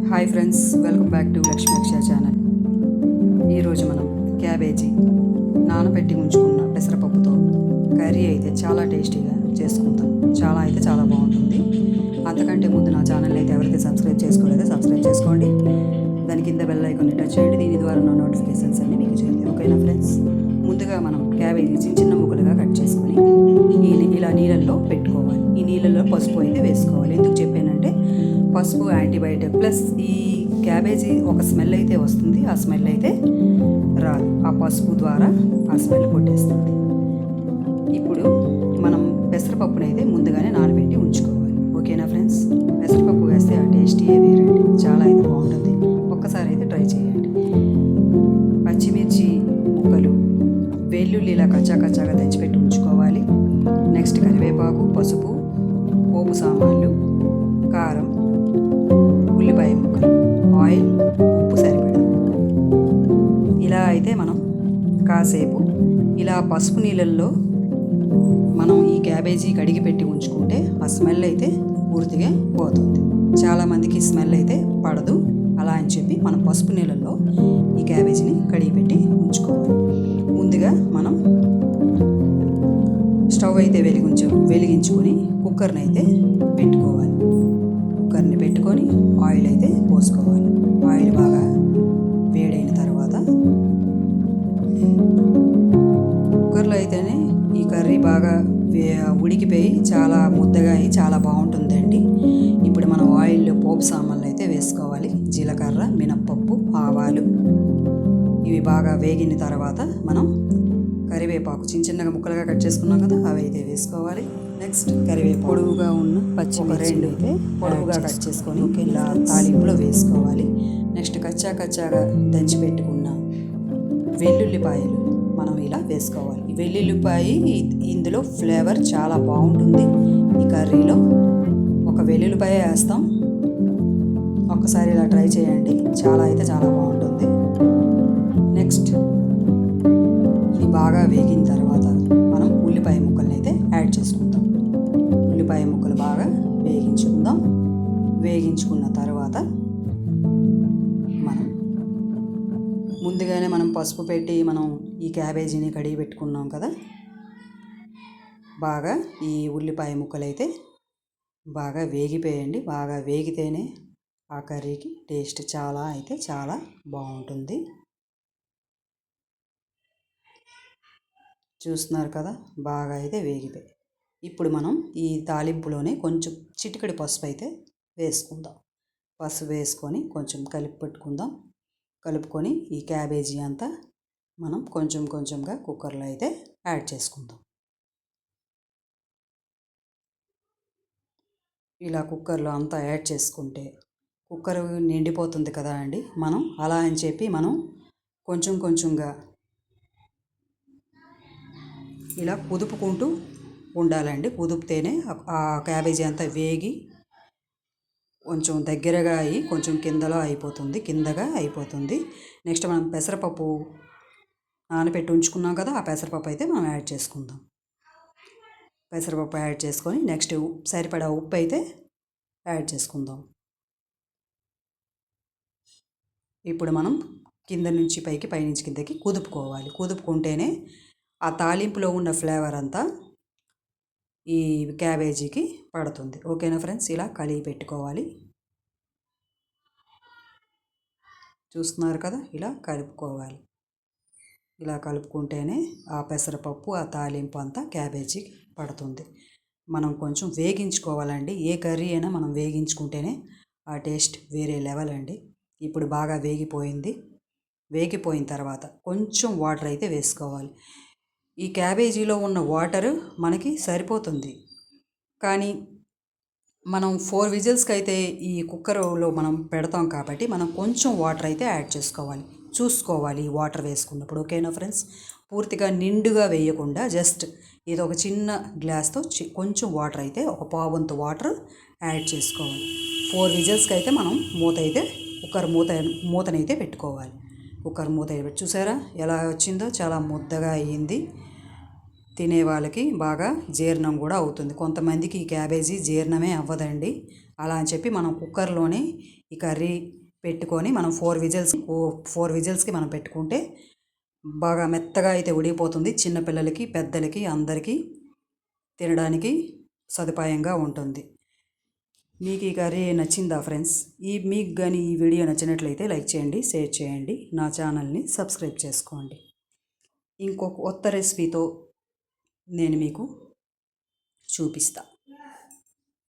Hi friends, welcome back to Lakshmi Akshaya channel. ఈరోజు మనం cabbage నానబెట్టి ఉంచుకున్న పెసరపప్పుతో కర్రీ అయితే చాలా టేస్టీగా చేసుకుంటాం. చాలా బాగుంటుంది. అంతకంటే ముందు నా ఛానల్ అయితే ఎవరైతే సబ్స్క్రైబ్ చేసుకోలేదో సబ్స్క్రైబ్ చేసుకోండి. దాని కింద బెల్ ఐకాన్ని టచ్ చేయండి. దీని ద్వారా నా నోటిఫికేషన్స్ అన్నీ మీకు చేయండి. ఓకేనా ఫ్రెండ్స్? ముందుగా మనం క్యాబేజీ చిన్న ముక్కలుగా కట్ చేసుకొని ఇలా నీళ్ళల్లో పెట్టుకోవాలి. ఈ నీళ్ళల్లో పసుపు అయితే వేసుకోవాలి. ఎందుకు చెప్పానంటే పసుపు యాంటీబయాటిక్, ప్లస్ ఈ క్యాబేజీ ఒక స్మెల్ అయితే వస్తుంది. ఆ స్మెల్ అయితే రాదు. ఆ పసుపు ద్వారా ఆ స్మెల్ కొట్టేస్తుంది. ఇప్పుడు మనం పెసరపప్పునైతే ముందుగానే నానబెట్టి ఉంచుకోవాలి. ఓకేనా ఫ్రెండ్స్? పెసరపప్పు వేస్తే ఆ టేస్టీయే వేరండి. చాలా అయితే బాగుంటుంది. ఒక్కసారి అయితే ట్రై చేయండి. పచ్చిమిర్చి ముక్కలు, వెల్లుల్లి ఇలా కచ్చాగా దంచిపెట్టి ఉంచుకోవాలి. నెక్స్ట్ కరివేపాకు, పసుపు, పోపు సామాన్లు, కారం, ఉల్లిపాయ ముక్కలు, ఆయిల్, ఉప్పు సరిపడా. ఇలా అయితే మనం కాసేపు ఇలా పసుపు నీళ్ళల్లో మనం ఈ క్యాబేజీ కడిగి పెట్టి ఉంచుకుంటే ఆ స్మెల్ అయితే పూర్తిగా పోతుంది. చాలామందికి స్మెల్ అయితే పడదు. అలా అని చెప్పి మనం పసుపు నీళ్ళల్లో ఈ క్యాబేజీని కడిగి పెట్టి ఉంచుకోవాలి. ముందుగా మనం స్టవ్ అయితే వెలిగించుకొని కుక్కర్ని అయితే పెట్టుకోవాలి. కుక్కర్ని పెట్టుకొని ఆయిల్ అయితే పోసుకోవాలి. ఆయిల్ బాగా వేడైన తర్వాత కుక్కర్లో అయితేనే ఈ కర్రీ బాగా ఉడికిపోయి చాలా ముద్దగా అయి చాలా బాగుంటుందండి. ఇప్పుడు మనం ఆయిల్లో పోపు సామాన్లు అయితే వేసుకోవాలి. జీలకర్ర, మినప్పప్పు, ఆవాలు ఇవి బాగా వేగిన తర్వాత మనం కరివేపాకు చిన్నగా ముక్కలుగా కట్ చేసుకున్నాం కదా, అవి అయితే వేసుకోవాలి. నెక్స్ట్ కరివేపాకు పొడవుగా ఉన్న పచ్చిమిర్చి అయితే పొడవుగా కట్ చేసుకొని ఇలా తాలింపులో వేసుకోవాలి. నెక్స్ట్ కచ్చాగా దంచి పెట్టుకున్న వెల్లుల్లిపాయలు మనం ఇలా వేసుకోవాలి. ఈ వెల్లుల్లిపాయ ఇందులో ఫ్లేవర్ చాలా బాగుంటుంది. ఈ కర్రీలో ఒక వెల్లుల్లిపాయ వేస్తాం. ఒక్కసారి ఇలా ట్రై చేయండి. చాలా బాగుంటుంది. నెక్స్ట్ ఇది బాగా వేగిన తర్వాత మనం ఉల్లిపాయ ముక్కల్ని అయితే యాడ్ చేసుకుందాం. ఉల్లిపాయ ముక్కలు బాగా వేగించుకుందాం. వేగించుకున్న తర్వాత మనం ముందుగానే మనం పసుపు పెట్టి మనం ఈ క్యాబేజీని కడిగి పెట్టుకున్నాం కదా, బాగా ఈ ఉల్లిపాయ ముక్కలు అయితే బాగా వేగిపోయండి. బాగా వేగితేనే ఆ కర్రీకి టేస్ట్ చాలా బాగుంటుంది. చూస్తున్నారు కదా, బాగా అయితే వేగిపోయి. ఇప్పుడు మనం ఈ తాలింపులోనే కొంచెం చిటికెడు పసుపు అయితే వేసుకుందాం. పసుపు వేసుకొని కొంచెం కలుపుకొని ఈ క్యాబేజీ అంతా మనం కొంచెంగా కుక్కర్లో అయితే యాడ్ చేసుకుందాం. ఇలా కుక్కర్లో అంతా యాడ్ చేసుకుంటే కుక్కర్ నిండిపోతుంది కదా అండి. మనం అలా అని చెప్పి మనం కొంచెంగా ఇలా కుదుపుకుంటూ ఉండాలండి. కుదిపితేనే ఆ క్యాబేజీ అంతా వేగి కొంచెం దగ్గరగా అయ్యి కొంచెం కిందగా అయిపోతుంది. నెక్స్ట్ మనం పెసరపప్పు నానబెట్టి ఉంచుకున్నాం కదా, ఆ పెసరపప్పు అయితే మనం యాడ్ చేసుకుందాం. పెసరపప్పు యాడ్ చేసుకొని నెక్స్ట్ సరిపడా ఉప్పు అయితే యాడ్ చేసుకుందాం. ఇప్పుడు మనం కింద నుంచి పైకి, పైనుంచి కిందకి కుదుపుకోవాలి. కుదుపుకుంటేనే ఆ తాలింపులో ఉన్న ఫ్లేవర్ అంతా ఈ క్యాబేజీకి పడుతుంది. ఓకేనా ఫ్రెండ్స్? ఇలా కలిగి పెట్టుకోవాలి. చూస్తున్నారు కదా, ఇలా కలుపుకోవాలి. ఇలా కలుపుకుంటేనే ఆ పెసరపప్పు, ఆ తాలింపు అంతా క్యాబేజీకి పడుతుంది. మనం కొంచెం వేగించుకోవాలండి. ఏ కర్రీ అయినా మనం వేగించుకుంటేనే ఆ టేస్ట్ వేరే లెవెల్ అండి. ఇప్పుడు బాగా వేగిపోయింది. వేగిపోయిన తర్వాత కొంచెం వాటర్ అయితే వేసుకోవాలి. ఈ క్యాబేజీలో ఉన్న వాటర్ మనకి సరిపోతుంది. కానీ మనం 4 విజిల్స్కి అయితే ఈ కుక్కర్లో మనం పెడతాం కాబట్టి మనం కొంచెం వాటర్ అయితే యాడ్ చూసుకోవాలి ఈ వాటర్ వేసుకున్నప్పుడు. ఓకేనా ఫ్రెండ్స్? పూర్తిగా నిండుగా వేయకుండా జస్ట్ ఏదో ఒక చిన్న గ్లాస్తో కొంచెం వాటర్ అయితే ఒక పావంతు వాటర్ యాడ్ చేసుకోవాలి. 4 విజిల్స్కి అయితే మనం కుక్కర్ మూతనైతే పెట్టుకోవాలి. కుక్కర్ మూత పెట్టి చూసారా ఎలా వచ్చిందో? చాలా ముద్దగా అయ్యింది. తినే వాళ్ళకి బాగా జీర్ణం కూడా అవుతుంది. కొంతమందికి ఈ క్యాబేజీ జీర్ణమే అవ్వదండి. అలా అని చెప్పి మనం కుక్కర్లోనే ఈ కర్రీ పెట్టుకొని మనం 4 విజిల్స్కి మనం పెట్టుకుంటే బాగా మెత్తగా అయితే ఉడికిపోతుంది. చిన్నపిల్లలకి పెద్దలకి అందరికీ తినడానికి సదుపాయంగా ఉంటుంది. మీకు ఈ కర్రీ నచ్చిందా ఫ్రెండ్స్? మీకు కానీ ఈ వీడియో నచ్చినట్లయితే లైక్ చేయండి, షేర్ చేయండి, నా ఛానల్ని సబ్స్క్రైబ్ చేసుకోండి. ఇంకొక కొత్త రెసిపీతో నేను మీకు చూపిస్తాను.